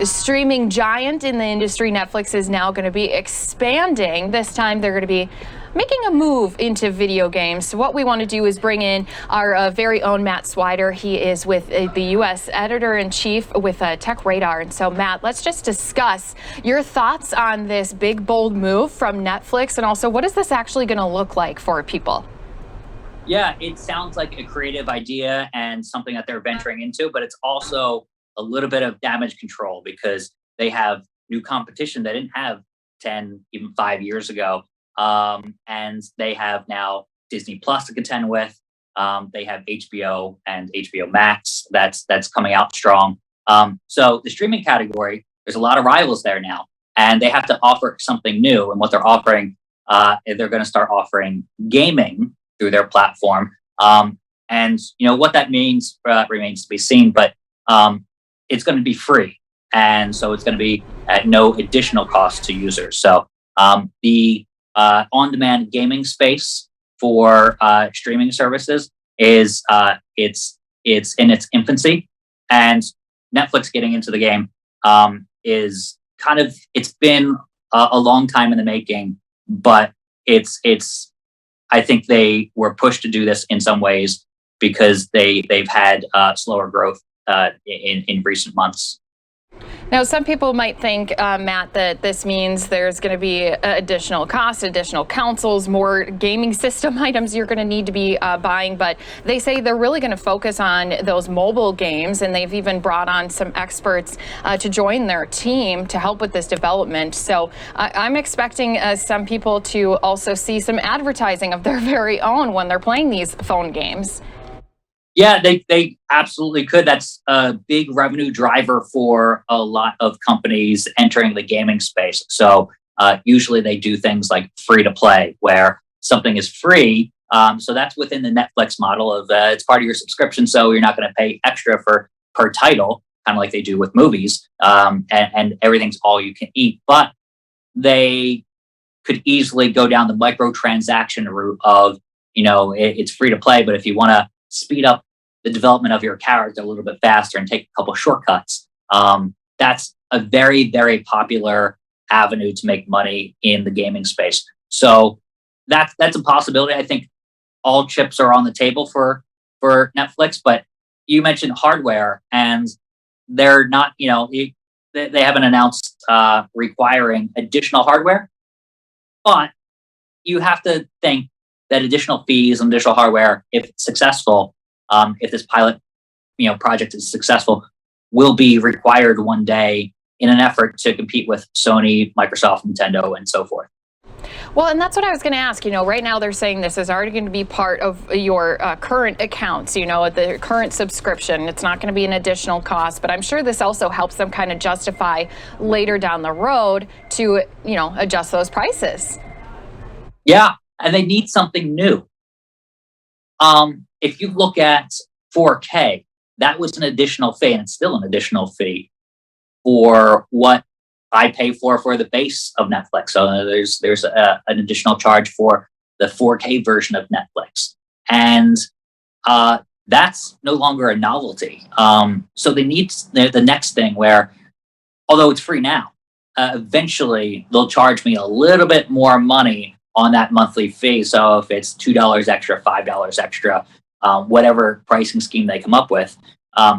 streaming giant in the industry, Netflix is now going to be expanding. This time they're going to be making a move into video games. So what we want to do is bring in our very own Matt Swider. He is with the U.S. Editor-in-Chief with Tech Radar. And so, Matt, let's just discuss your thoughts on this big, bold move from Netflix, and also what is this actually going to look like for people? Yeah, it sounds like a creative idea and something that they're venturing into, but it's also a little bit of damage control because they have new competition they didn't have 10, even 5 years ago. And they have now Disney Plus to contend with. They have HBO and HBO Max that's coming out strong. So the streaming category, there's a lot of rivals there now, and they have to offer something new. And what they're offering, they're going to start offering gaming through their platform. And what that means remains to be seen, but it's going to be free. And so it's going to be at no additional cost to users. So the on-demand gaming space for streaming services is it's in its infancy, and Netflix getting into the game is it's been a long time in the making, but it's I think they were pushed to do this in some ways because they've had slower growth in recent months. Now, some people might think, Matt, that this means there's going to be additional costs, additional consoles, more gaming system items you're going to need to be buying. But they say they're really going to focus on those mobile games, and they've even brought on some experts to join their team to help with this development. So I'm expecting some people to also see some advertising of their very own when they're playing these phone games. Yeah, they absolutely could. That's a big revenue driver for a lot of companies entering the gaming space. So usually they do things like free to play, where something is free. So that's within the Netflix model of it's part of your subscription, so you're not going to pay extra for per title, kind of like they do with movies, and everything's all you can eat. But they could easily go down the microtransaction route of, it's free to play, but if you want to speed up the development of your character a little bit faster and take a couple shortcuts, that's a very, very popular avenue to make money in the gaming space. So that's a possibility. I think all chips are on the table for Netflix, but you mentioned hardware, and they're not, they haven't announced requiring additional hardware, but you have to think that additional fees and additional hardware, if it's successful, if this pilot, project is successful, will be required one day in an effort to compete with Sony, Microsoft, Nintendo, and so forth. Well, and that's what I was going to ask. Right now they're saying this is already going to be part of your current accounts, the current subscription. It's not going to be an additional cost, but I'm sure this also helps them kind of justify later down the road to, adjust those prices. Yeah, and they need something new. If you look at 4K, that was an additional fee, and it's still an additional fee for what I pay for the base of Netflix. So there's an additional charge for the 4K version of Netflix, and that's no longer a novelty. So they need the next thing where, although it's free now, eventually they'll charge me a little bit more money on that monthly fee. So if it's $2 extra, $5 extra, whatever pricing scheme they come up with,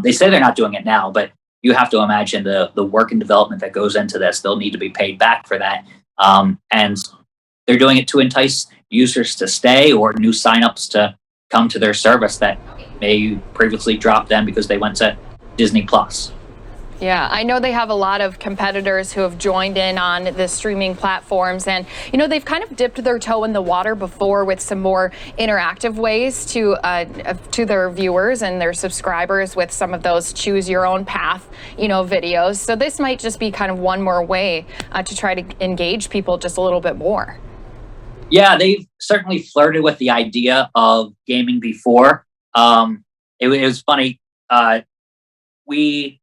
they say they're not doing it now, but you have to imagine the work and development that goes into this. They'll need to be paid back for that. And they're doing it to entice users to stay or new signups to come to their service that may previously dropped them because they went to Disney Plus. Yeah, I know they have a lot of competitors who have joined in on the streaming platforms, and they've kind of dipped their toe in the water before with some more interactive ways to their viewers and their subscribers with some of those choose your own path, videos. So this might just be kind of one more way to try to engage people just a little bit more. Yeah, they've certainly flirted with the idea of gaming before. It was funny. We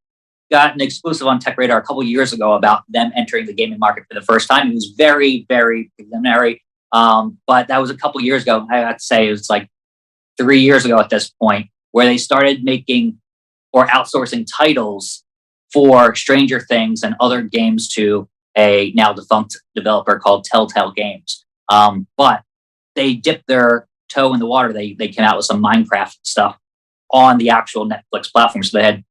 got an exclusive on Tech Radar a couple years ago about them entering the gaming market for the first time. It was very, very preliminary, but that was a couple years ago. I have to say it was like 3 years ago at this point, where they started making or outsourcing titles for Stranger Things and other games to a now defunct developer called Telltale Games. But they dipped their toe in the water. They came out with some Minecraft stuff on the actual Netflix platform. So they had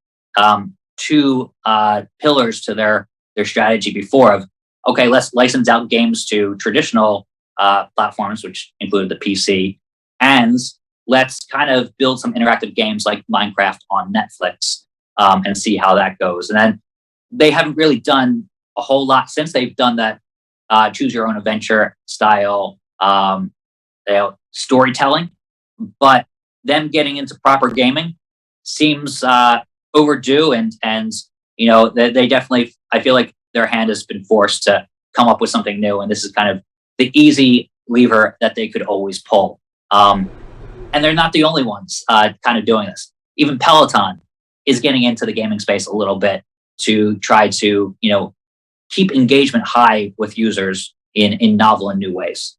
two pillars to their strategy before of, okay, let's license out games to traditional platforms, which included the PC, and let's kind of build some interactive games like Minecraft on Netflix and see how that goes. And then they haven't really done a whole lot since. They've done that choose your own adventure style storytelling, but them getting into proper gaming seems overdue. And they definitely, I feel like their hand has been forced to come up with something new, and this is kind of the easy lever that they could always pull. And they're not the only ones kind of doing this. Even Peloton is getting into the gaming space a little bit to try to, keep engagement high with users in novel and new ways.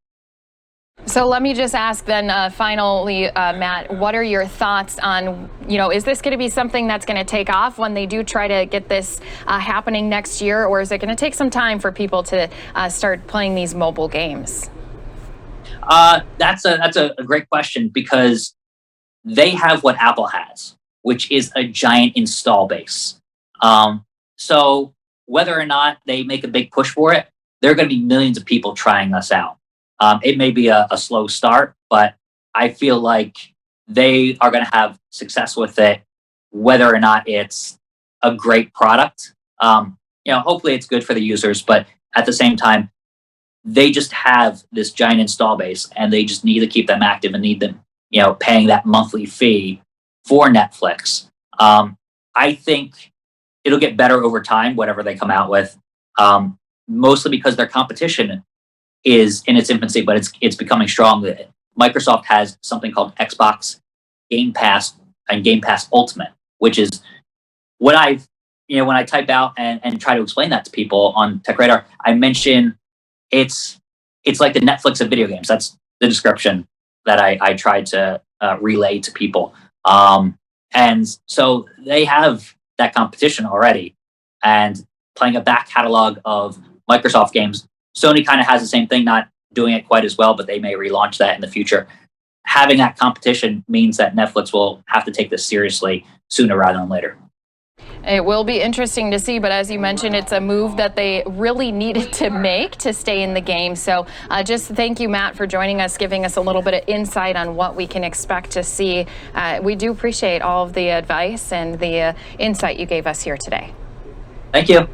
So let me just ask then, finally, Matt, what are your thoughts on, is this going to be something that's going to take off when they do try to get this happening next year, or is it going to take some time for people to start playing these mobile games? That's a great question, because they have what Apple has, which is a giant install base. So whether or not they make a big push for it, there are going to be millions of people trying this out. It may be a slow start, but I feel like they are going to have success with it, whether or not it's a great product. Hopefully it's good for the users, but at the same time, they just have this giant install base, and they just need to keep them active and need them, paying that monthly fee for Netflix. I think it'll get better over time, whatever they come out with, mostly because their competition is in its infancy, but it's becoming strong. Microsoft has something called Xbox Game Pass and Game Pass Ultimate, which is what I've, when I type out and try to explain that to people on Tech Radar, I mention it's like the Netflix of video games. That's the description that I tried to relay to people. And so they have that competition already, and playing a back catalog of Microsoft games. Sony kind of has the same thing, not doing it quite as well, but they may relaunch that in the future. Having that competition means that Netflix will have to take this seriously sooner rather than later. It will be interesting to see, but as you mentioned, it's a move that they really needed to make to stay in the game. So just thank you, Matt, for joining us, giving us a little bit of insight on what we can expect to see. We do appreciate all of the advice and the insight you gave us here today. Thank you.